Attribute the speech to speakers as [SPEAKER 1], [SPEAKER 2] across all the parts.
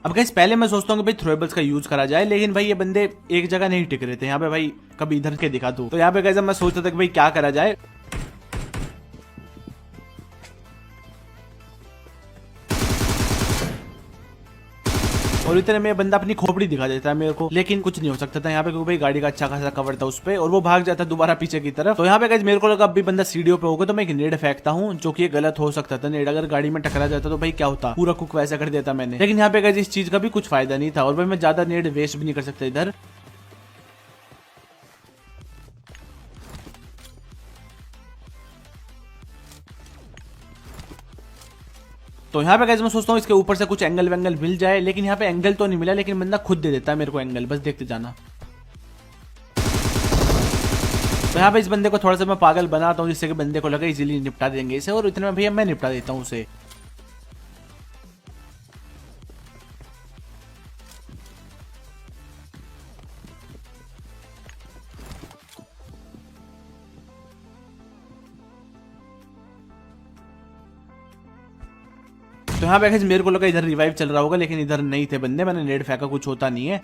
[SPEAKER 1] अब गाइस पहले मैं सोचता हूँ कि भाई थ्रोएबल्स का यूज करा जाए, लेकिन भाई ये बंदे एक जगह नहीं टिक रहे थे। यहाँ पे भाई कभी इधर के दिखा दो। तो यहाँ पे गाइस मैं सोचता था कि भाई क्या करा जाए। और इतने में बंदा अपनी खोपड़ी दिखा देता है मेरे को, लेकिन कुछ नहीं हो सकता था यहाँ पे, क्योंकि भाई गाड़ी का अच्छा खासा कवर था उस पे, और वो भाग जाता दोबारा पीछे की तरफ। तो यहाँ पे गाइस मेरे को लगा अब भी बंदा सीढ़ियों पे होगा, तो मैं एक नेड फेंकता हूँ, जो कि गलत हो सकता था। नेड अगर गाड़ी में टकरा जाता तो भाई क्या होता, पूरा कुक वैसा कर देता मैंने। लेकिन यहाँ पे गाइस इस चीज का भी कुछ फायदा नहीं था, और भाई मैं ज्यादा नेड वेस्ट भी नहीं कर सकता इधर। तो यहाँ पे गाइस मैं सोचता हूँ इसके ऊपर से कुछ एंगल वेंगल मिल जाए, लेकिन यहाँ पे एंगल तो नहीं मिला, लेकिन बंदा खुद दे देता है मेरे को एंगल, बस देखते जाना। तो यहाँ पे इस बंदे को थोड़ा सा मैं पागल बनाता हूँ, जिससे कि बंदे को लगे इजीली निपटा देंगे इसे, और इतने में भैया मैं निपटा देता हूँ उसे। तो यहाँ पे गाइस मेरे को लगा इधर रिवाइव चल रहा होगा, लेकिन इधर नहीं थे बंदे। मैंने नेड फेंका, कुछ होता नहीं है।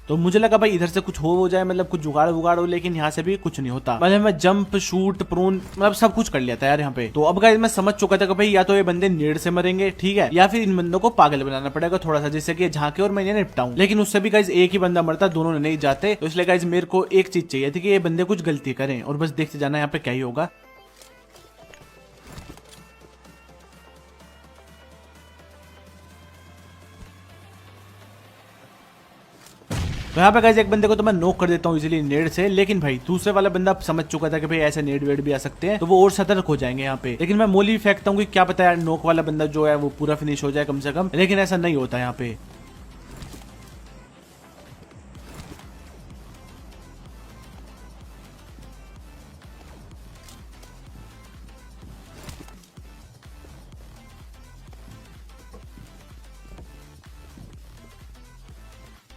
[SPEAKER 1] तो मुझे लगा भाई इधर से कुछ हो जाए, मतलब कुछ जुगाड़ वुगाड़ हो, लेकिन यहाँ से भी कुछ नहीं होता। मतलब मैं जंप शूट प्रून मतलब सब कुछ कर लिया था यार यहाँ पे। तो अब गाइस मैं समझ चुका था कि भाई या तो ये बंदे नेड से मरेंगे, ठीक है, या फिर इन बंदों को पागल बनाना पड़ेगा थोड़ा सा, जिससे कि झांके और मैं इन्हें निपटाऊं। लेकिन उससे भी गाइस एक ही बंदा मरता, दोनों नहीं जाते। तो इसलिए गाइस मेरे को एक चीज चाहिए थी कि ये बंदे कुछ गलती करें, और बस देखते जाना यहाँ पे क्या ही होगा। तो यहाँ पे गाइस एक बंदे को तो मैं नॉक कर देता हूँ इजीली नेड से, लेकिन भाई दूसरे वाला बंदा समझ चुका था कि भाई ऐसे नेड वेड भी आ सकते हैं, तो वो और सतर्क हो जाएंगे यहाँ पे। लेकिन मैं मोली फेंकता हूँ कि क्या पता यार नॉक वाला बंदा जो है वो पूरा फिनिश हो जाए कम से कम, लेकिन ऐसा नहीं होता यहाँ पे।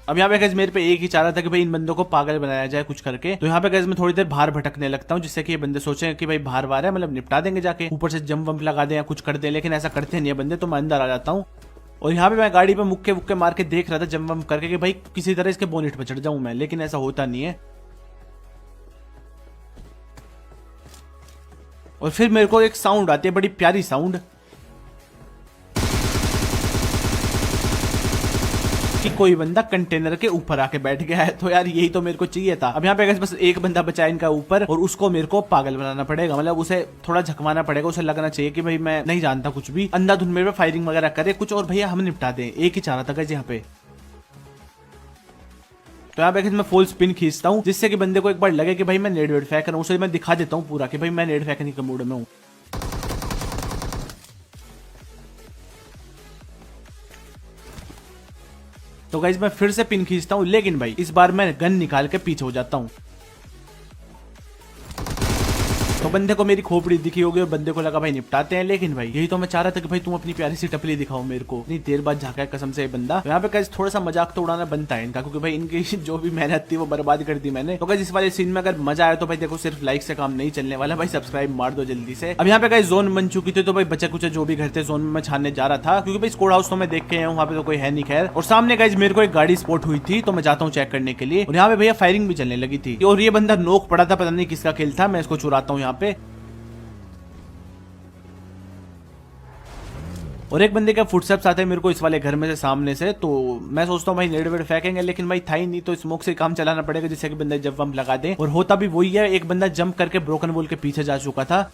[SPEAKER 1] अब यहाँ पे गैस मेरे पे एक ही चाह रहा था कि भाई इन बंदों को पागल बनाया जाए कुछ करके। तो यहाँ पे गैस मैं थोड़ी देर बाहर भटकने लगता हूँ, जिससे कि ये बंदे सोचे कि भाई बाहर बाहर है, मतलब निपटा देंगे जाके, ऊपर से जंप वंप लगा दे या कुछ कर दे, लेकिन ऐसा करते नहीं है बंदे। तो मैं अंदर आ जाता हूँ, और यहाँ पे मैं गाड़ी पे मुक्के वुक्के मार के देख रहा था जंप वंप करके कि भाई किसी तरह इसके बोनेट पे चढ़ जाऊं मैं, लेकिन ऐसा होता नहीं है। और फिर मेरे को एक साउंड आती है, बड़ी प्यारी साउंड, कि कोई बंदा कंटेनर के ऊपर आके बैठ गया है। तो यार यही तो मेरे को चाहिए था। अब यहाँ पे बस एक बंदा बचा है इनका ऊपर, और उसको मेरे को पागल बनाना पड़ेगा, मतलब उसे थोड़ा झकमाना पड़ेगा, उसे लगना चाहिए कि भाई मैं नहीं जानता कुछ भी, अंधाधुंध मेरे पे फायरिंग वगैरह करे कुछ, और भैया हम निपटा दें। एक ही चाह रहा था गाइस यहाँ पे। तो यहाँ पे मैं फुल स्पिन खींचता हूँ, जिससे कि बंदे को एक बार लगे कि भाई मैं नेड वेड फेंक रहा हूँ, उसे मैं दिखा देता हूँ पूरा कि भाई मैं नेड फेंकने के मूड में हूँ। तो गाइज मैं फिर से पिन खींचता हूँ, लेकिन भाई इस बार मैं गन निकाल के पीछे हो जाता हूँ। तो बंदे को मेरी खोपड़ी दिखी होगी, और बंदे को लगा भाई निपटाते हैं, लेकिन भाई यही तो मैं चाह रहा था कि भाई तुम अपनी प्यारी सी टपली दिखाओ मेरे को। इतनी देर बाद झाका है कसम से ये बंदा। तो यहाँ पे गाइस थोड़ा सा मजाक तो उड़ाना बनता है इनका, क्योंकि भाई इनकी जो भी मेहनत थी वो बर्बाद कर दी मैंने। तो गाइस इस वाले सीन में अगर मजा आया तो भाई देखो सिर्फ लाइक से काम नहीं चलने वाला, भाई सब्सक्राइब मार दो जल्दी से। अब यहाँ पे गाइस जोन बन चुकी थी, तो भाई बचे कुछ जो भी घर थे जोन में मैं छानने जा रहा था, क्योंकि भाई स्क्वाड हाउस तो मैं देख के आया हूँ, वहाँ पे तो कोई है नहीं खैर। और सामने गाइस मेरे को एक गाड़ी स्पॉट हुई थी, तो मैं जाता हूँ चेक करने के लिए, और यहाँ पे भैया फायरिंग भी चलने लगी थी, और ये बंदा नोक पड़ा था, पता नहीं किसका खेल था। मैं इसको चुराता हूँ यहाँ पे, और एक बंदे का फुटस्टेप्स आते हैं मेरे को इस वाले घर में से सामने से। तो मैं सोचता हूँ भाई नेड वेड फेंकेंगे, लेकिन भाई था ही नहीं, तो स्मोक से काम चलाना पड़ेगा, जिससे कि बंदे जंप वंप लगा दे। और होता भी वही है, एक बंदा जंप करके ब्रोकन वॉल के पीछे जा चुका था।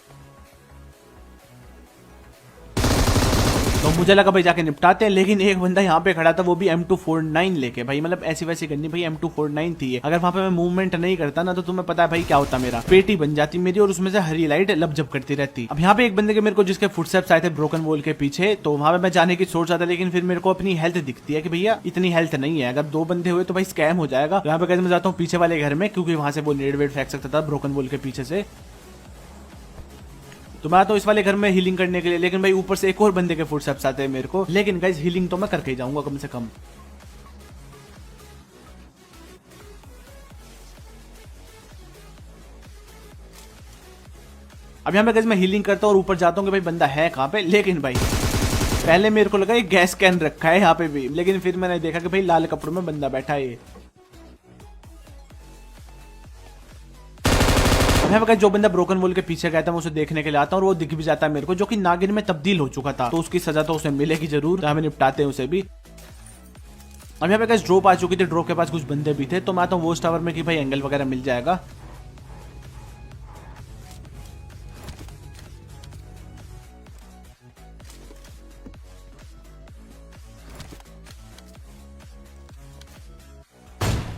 [SPEAKER 1] तो मुझे लगा भाई जाके निपटाते हैं, लेकिन एक बंदा यहाँ पे खड़ा था, वो भी M249 लेके। भाई मतलब ऐसी वैसी गन्नी भाई M249 थी ये। अगर वहां पे मैं मूवमेंट नहीं करता ना, तो तुम्हें पता है भाई क्या होता, मेरा पेटी बन जाती मेरी, और उसमें से हरी लाइट लपझप करती रहती। अब यहाँ पे एक बंदे के मेरे को जिसके फुटस्टेप्स आए थे ब्रोकन वॉल के पीछे, तो वहां पे मैं जाने की सोच रहा था, लेकिन फिर मेरे को अपनी हेल्थ दिखती है कि भैया इतनी हेल्थ नहीं है, अगर दो बंदे हुए तो भाई स्कैम हो जाएगा। यहाँ पे कैसे मैं जाता हूँ पीछे वाले घर में, क्योंकि वहां से वो नेड वेड फेंक सकता था ब्रोकन वॉल के पीछे से। तो मैं आता हूँ इस वाले घर में हीलिंग करने के लिए, लेकिन भाई ऊपर से एक और बंदे के फुटस्टेप्स आते हैं मेरे को, लेकिन गाइस हीलिंग तो मैं करके ही जाऊंगा कम से कम। अब यहाँ पे गाइस मैं हीलिंग करता हूँ और ऊपर जाता हूँ कि भाई बंदा है कहाँ पे, लेकिन भाई पहले मेरे को लगा ये गैस कैन रखा है यहाँ पे भी, लेकिन फिर मैंने देखा कि भाई लाल कपड़ों में बंदा बैठा है ये। यहाँ पे जो बंदा ब्रोकन वॉल के पीछे गया था मैं उसे देखने के लिए आता हूँ और वो दिख भी जाता है मेरे को, जो कि नागिन में तब्दील हो चुका था, तो उसकी सजा तो उसे मिलेगी जरूर, तो हमें निपटाते हैं उसे भी। अब यहाँ पे गाइस ड्रॉप आ चुकी थी, ड्रॉप के पास कुछ बंदे भी थे, तो मैं आता हूँ वॉच टावर में कि भाई एंगल वगैरह मिल जाएगा।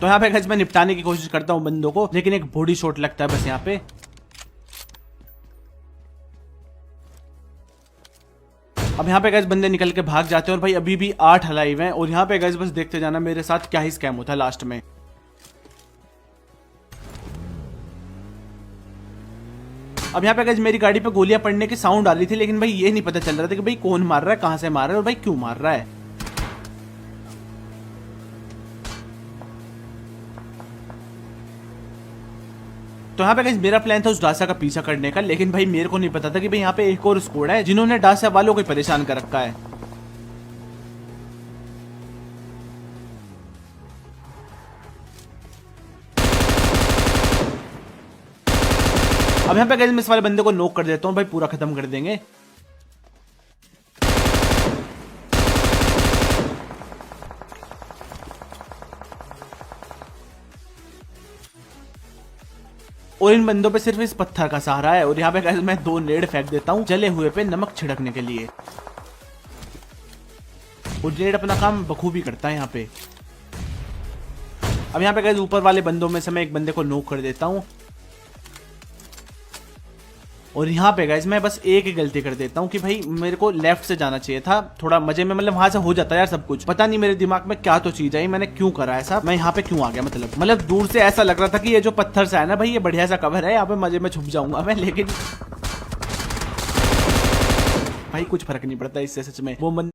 [SPEAKER 1] तो यहाँ पे गाइस मैं निपटाने की कोशिश करता हूँ बंदों को, लेकिन एक बॉडी शॉट लगता है बस यहाँ पे। अब यहाँ पे गाइस बंदे निकल के भाग जाते हैं और भाई अभी भी 8 अलाइव हैं, और यहाँ पे गाइस बस देखते जाना मेरे साथ क्या ही स्कैम होता है लास्ट में। अब यहाँ पे गाइस मेरी गाड़ी पे गोलियां पड़ने की साउंड आ रही थी, लेकिन भाई ये नहीं पता चल रहा था कि भाई कौन मार रहा है, कहां से मार रहा है और भाई क्यों मार रहा है। तो यहाँ पे गाइस मेरा प्लान था उस डासा का पीछा करने का, लेकिन भाई मेरे को नहीं पता था कि भाई यहाँ पे एक और स्क्वाड है जिन्होंने डासा वालों को परेशान कर रखा है। अब यहाँ पे गाइस मैं इस वाले बंदे को नॉक कर देता हूँ, भाई पूरा खत्म कर देंगे। और इन बंदों पे सिर्फ इस पत्थर का सहारा है, और यहाँ पे गाइस मैं 2 नेड फेंक देता हूँ जले हुए पे नमक छिड़कने के लिए, और नेड अपना काम बखूबी करता है यहाँ पे। अब यहाँ पे गाइस ऊपर वाले बंदों में से मैं एक बंदे को नॉक कर देता हूँ, और यहाँ पे गाइस मैं बस एक ही गलती कर देता हूँ कि भाई मेरे को लेफ्ट से जाना चाहिए था, थोड़ा मजे में, मतलब वहां से हो जाता है यार सब कुछ, पता नहीं मेरे दिमाग में क्या तो चीज आई, मैंने क्यों करा ऐसा, मैं यहाँ पे क्यों आ गया, मतलब दूर से ऐसा लग रहा था कि ये जो पत्थर से है ना भाई ये बढ़िया सा कवर है, यहाँ पे मजे में छुप जाऊंगा मैं, लेकिन भाई कुछ फर्क नहीं पड़ता इससे सच में। वो